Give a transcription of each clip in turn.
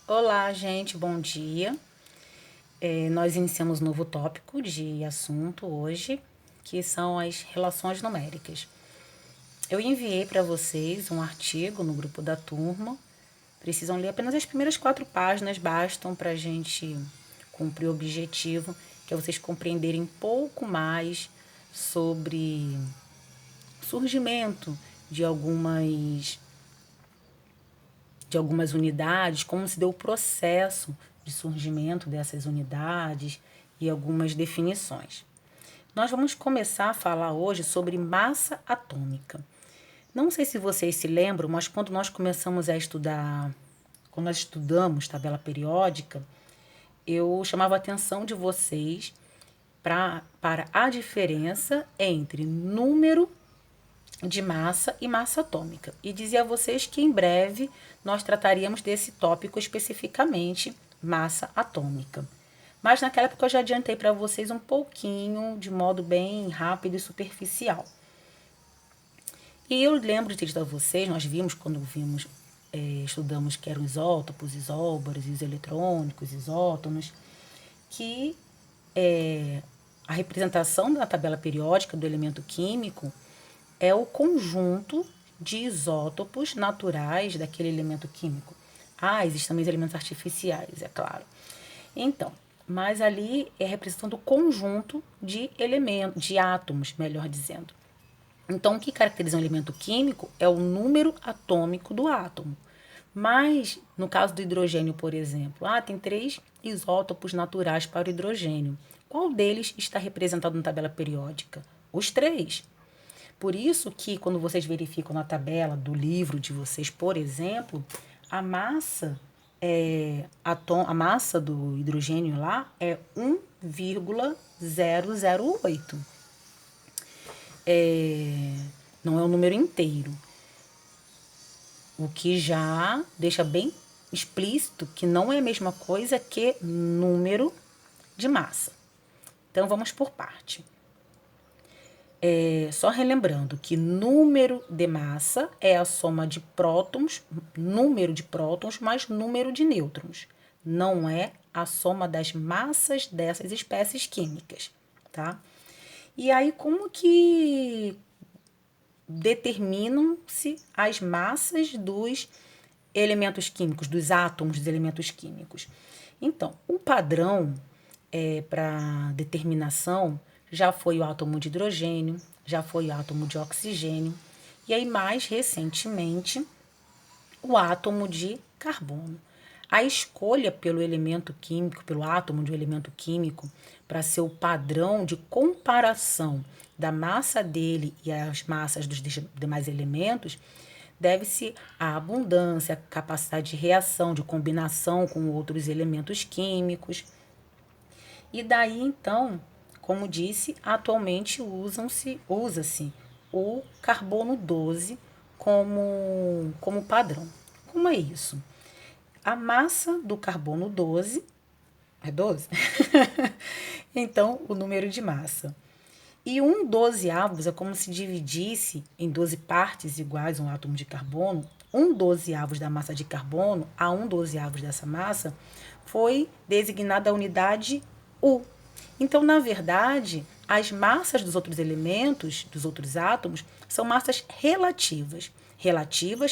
Olá, gente, bom dia. Nós iniciamos um novo tópico de assunto hoje, que são as relações numéricas. Eu enviei para vocês um artigo no grupo da turma. Precisam ler apenas as primeiras 4 páginas, bastam para a gente cumprir o objetivo, que é vocês compreenderem um pouco mais sobre o surgimento de algumas unidades, como se deu o processo de surgimento dessas unidades e algumas definições. Nós vamos começar a falar hoje sobre massa atômica. Não sei se vocês se lembram, mas quando nós começamos a estudar, quando nós estudamos tabela periódica, eu chamava a atenção de vocês para a diferença entre número de massa e massa atômica. E dizia a vocês que em breve nós trataríamos desse tópico especificamente, massa atômica. Mas naquela época eu já adiantei para vocês um pouquinho, de modo bem rápido e superficial. E eu lembro de dizer a vocês, nós vimos quando estudamos que eram isótopos, isóbaros e os eletrônicos, isótonos, que a representação da tabela periódica do elemento químico é o conjunto de isótopos naturais daquele elemento químico. Existem também os elementos artificiais, é claro. Então, mas ali é a representação do conjunto de elementos, de átomos, melhor dizendo. Então, o que caracteriza um elemento químico é o número atômico do átomo. Mas, no caso do hidrogênio, por exemplo, tem 3 isótopos naturais para o hidrogênio. Qual deles está representado na tabela periódica? Os 3. Por isso que quando vocês verificam na tabela do livro de vocês, por exemplo, a massa do hidrogênio lá é 1,008. Não é um número inteiro. O que já deixa bem explícito que não é a mesma coisa que número de massa. Então, vamos por parte. Só relembrando que número de massa é a soma de prótons, número de prótons mais número de nêutrons. Não é a soma das massas dessas espécies químicas, tá? E aí, como que determinam-se as massas dos elementos químicos, dos átomos dos elementos químicos? Então, o padrão para determinação já foi o átomo de hidrogênio, já foi o átomo de oxigênio, e aí mais recentemente o átomo de carbono. A escolha pelo elemento químico, pelo átomo de um elemento químico, para ser o padrão de comparação da massa dele e as massas dos demais elementos, deve-se à abundância, à capacidade de reação, de combinação com outros elementos químicos. E daí, então, como disse, atualmente usa-se o carbono 12 como padrão. Como é isso? A massa do carbono 12 é 12? Então, o número de massa. E 1/12 é como se dividisse em 12 partes iguais um átomo de carbono. 1/12 da massa de carbono a 1/12 dessa massa foi designada a unidade U. Então, na verdade, as massas dos outros elementos, dos outros átomos, são massas relativas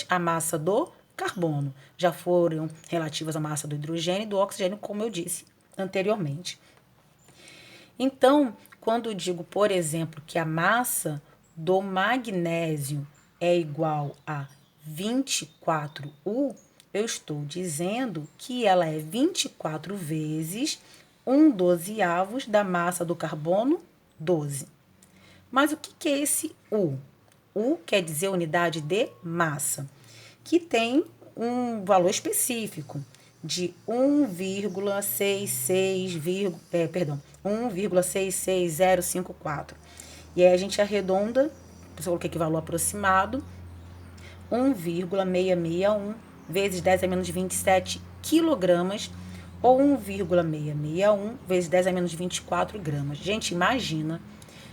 à massa do carbono. Já foram relativas à massa do hidrogênio e do oxigênio, como eu disse anteriormente. Então, quando eu digo, por exemplo, que a massa do magnésio é igual a 24U, eu estou dizendo que ela é 24 vezes 1/12 da massa do carbono 12. Mas o que é esse U? U quer dizer unidade de massa, que tem um valor específico de 1,66054. E aí a gente arredonda, eu coloquei aqui valor aproximado, 1,661 vezes 10 a menos 27 quilogramas, ou 1,661 vezes 10 a menos 24 gramas. Gente, imagina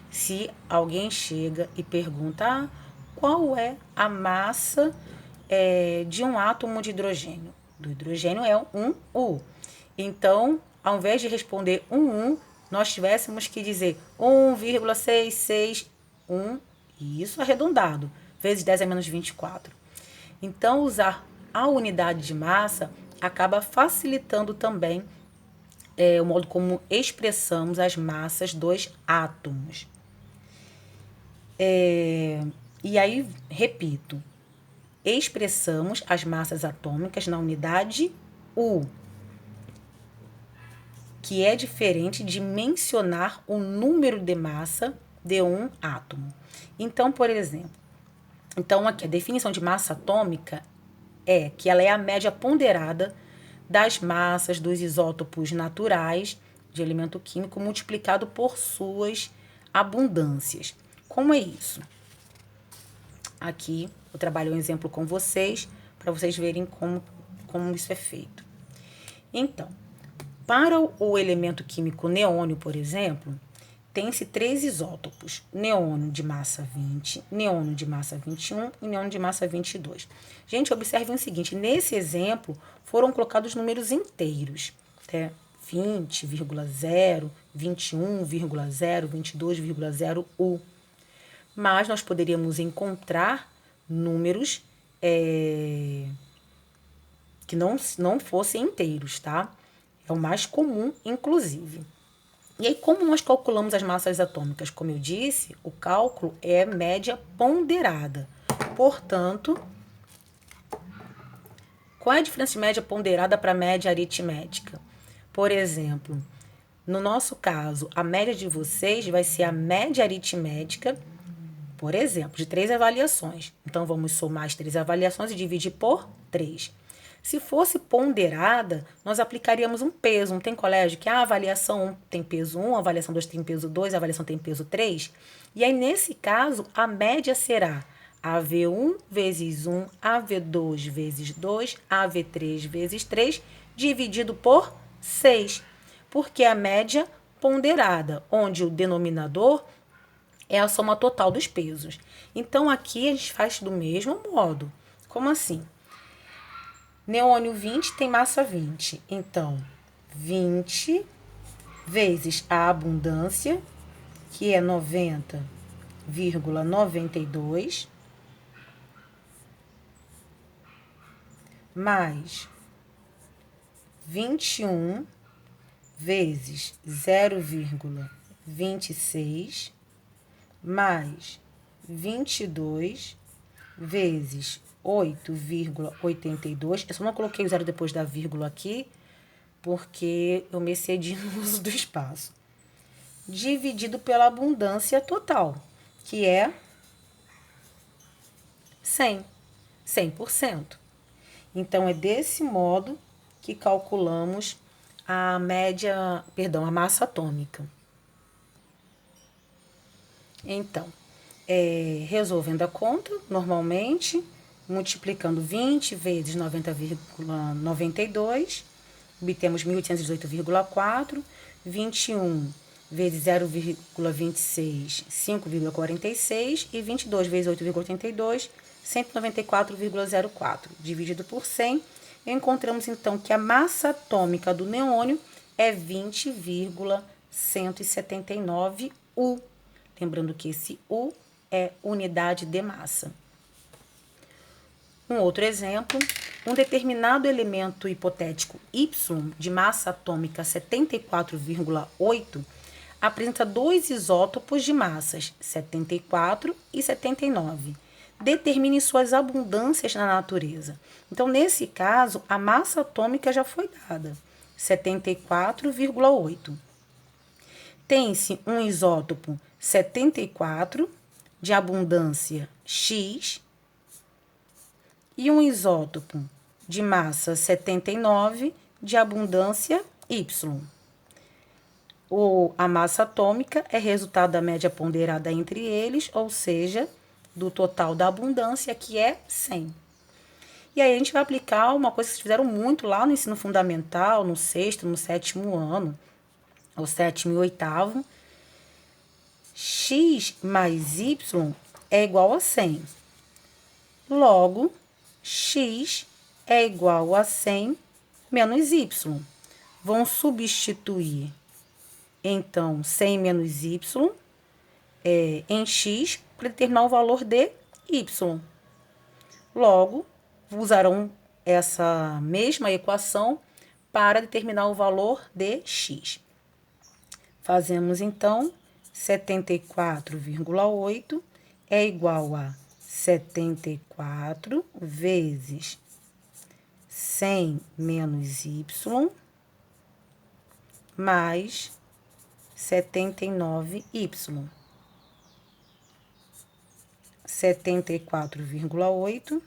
se alguém chega e pergunta qual é a massa de um átomo de hidrogênio. do hidrogênio é um U. Então, ao invés de responder nós tivéssemos que dizer 1,661, isso arredondado, vezes 10 a menos 24. Então, usar a unidade de massa acaba facilitando também o modo como expressamos as massas dos átomos. E aí, repito, expressamos as massas atômicas na unidade U, que é diferente de mencionar o número de massa de um átomo. Então, por exemplo, aqui a definição de massa atômica é que ela é a média ponderada das massas dos isótopos naturais de elemento químico multiplicado por suas abundâncias. Como é isso? Aqui eu trabalho um exemplo com vocês, para vocês verem como isso é feito. Então, para o elemento químico neônio, por exemplo, tem-se 3 isótopos: neônio de massa 20, neônio de massa 21 e neônio de massa 22. Gente, observem o seguinte, nesse exemplo foram colocados números inteiros, tá? 20,0, 21,0, 22,0 U. Mas nós poderíamos encontrar números que não fossem inteiros, tá? É o mais comum, inclusive. E aí, como nós calculamos as massas atômicas? Como eu disse, o cálculo é média ponderada. Portanto, qual é a diferença de média ponderada para média aritmética? Por exemplo, no nosso caso, a média de vocês vai ser a média aritmética, por exemplo, de 3 avaliações. Então, vamos somar as 3 avaliações e dividir por 3. Se fosse ponderada, nós aplicaríamos um peso. Não tem colégio que a avaliação 1 tem peso 1, a avaliação 2 tem peso 2, a avaliação tem peso 3? E aí, nesse caso, a média será AV1 vezes 1, AV2 vezes 2, AV3 vezes 3, dividido por 6. Porque é a média ponderada, onde o denominador é a soma total dos pesos. Então, aqui a gente faz do mesmo modo. Como assim? Neônio 20 tem massa 20. Então, 20 vezes a abundância, que é 90,92, mais 21 vezes 0,26, mais 22 vezes 8,82. Eu só não coloquei o zero depois da vírgula aqui, porque eu me excedi no uso do espaço. Dividido pela abundância total, que é 100%. Então, é desse modo que calculamos a massa atômica. Então, resolvendo a conta, normalmente, multiplicando 20 vezes 90,92, obtemos 1.818,4, 21 vezes 0,26, 5,46, e 22 vezes 8,82, 194,04. Dividido por 100, encontramos então que a massa atômica do neônio é 20,179 U. Lembrando que esse U é unidade de massa. Um outro exemplo, um determinado elemento hipotético Y de massa atômica 74,8 apresenta 2 isótopos de massas 74 e 79. Determine suas abundâncias na natureza. Então, nesse caso, a massa atômica já foi dada, 74,8. Tem-se um isótopo 74 de abundância X e um isótopo de massa 79 de abundância Y. A massa atômica é resultado da média ponderada entre eles, ou seja, do total da abundância, que é 100. E aí a gente vai aplicar uma coisa que vocês fizeram muito lá no ensino fundamental, no 6º, no 7º ano, ou 7º e 8º. X mais Y é igual a 100. Logo, X é igual a 100 menos y. Vão substituir, então, 100 menos y em x para determinar o valor de y. Logo, usarão essa mesma equação para determinar o valor de x. Fazemos, então, 74,8 é igual a 74 vezes 100 menos y mais 79y. 74,8.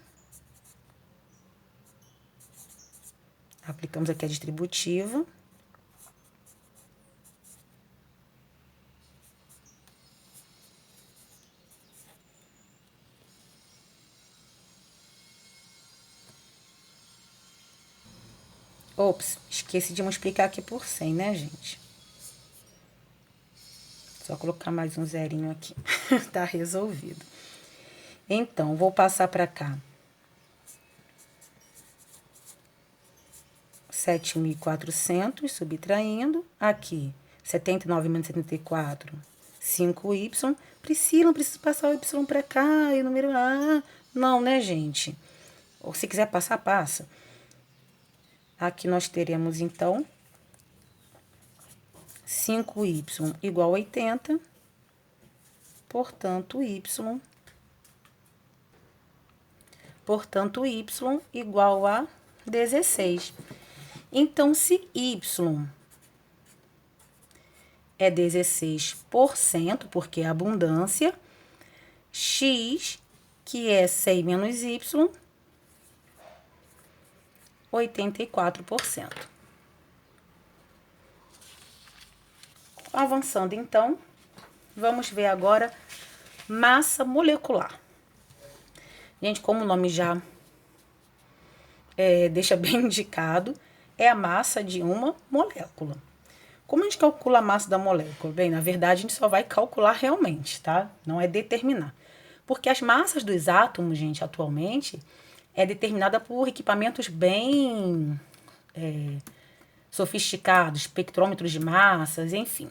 Aplicamos aqui a distributiva. Ops, esqueci de multiplicar aqui por 100, né, gente? Só colocar mais um zerinho aqui. Tá resolvido. Então, vou passar para cá. 7.400, subtraindo. Aqui, 79 menos 74, 5y. Priscila, não preciso passar o y para cá e o número A. Não, né, gente? Ou se quiser passar, passa. Aqui nós teremos, então, 5y igual a 80. Portanto, y igual a 16. Então, se y é 16%, porque é abundância, x, que é 100 menos y, 84%. Avançando, então, vamos ver agora massa molecular. Gente, como o nome já deixa bem indicado, é a massa de uma molécula. Como a gente calcula a massa da molécula? Bem, na verdade, a gente só vai calcular realmente, tá? Não é determinar. Porque as massas dos átomos, gente, atualmente, é determinada por equipamentos bem sofisticados, espectrômetros de massas, enfim.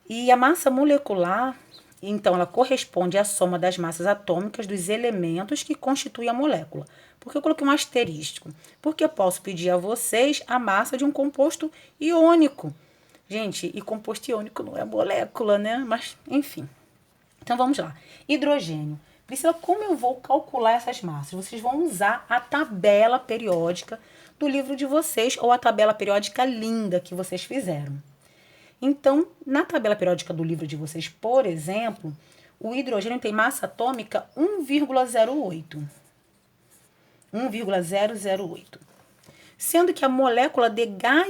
E a massa molecular, então, ela corresponde à soma das massas atômicas dos elementos que constituem a molécula. Por que eu coloquei um asterístico? Porque eu posso pedir a vocês a massa de um composto iônico. Gente, e composto iônico não é molécula, né? Mas, enfim. Então, vamos lá. Hidrogênio. Priscila, como eu vou calcular essas massas? Vocês vão usar a tabela periódica do livro de vocês ou a tabela periódica linda que vocês fizeram. Então, na tabela periódica do livro de vocês, por exemplo, o hidrogênio tem massa atômica 1,08. 1,008. Sendo que a molécula de gás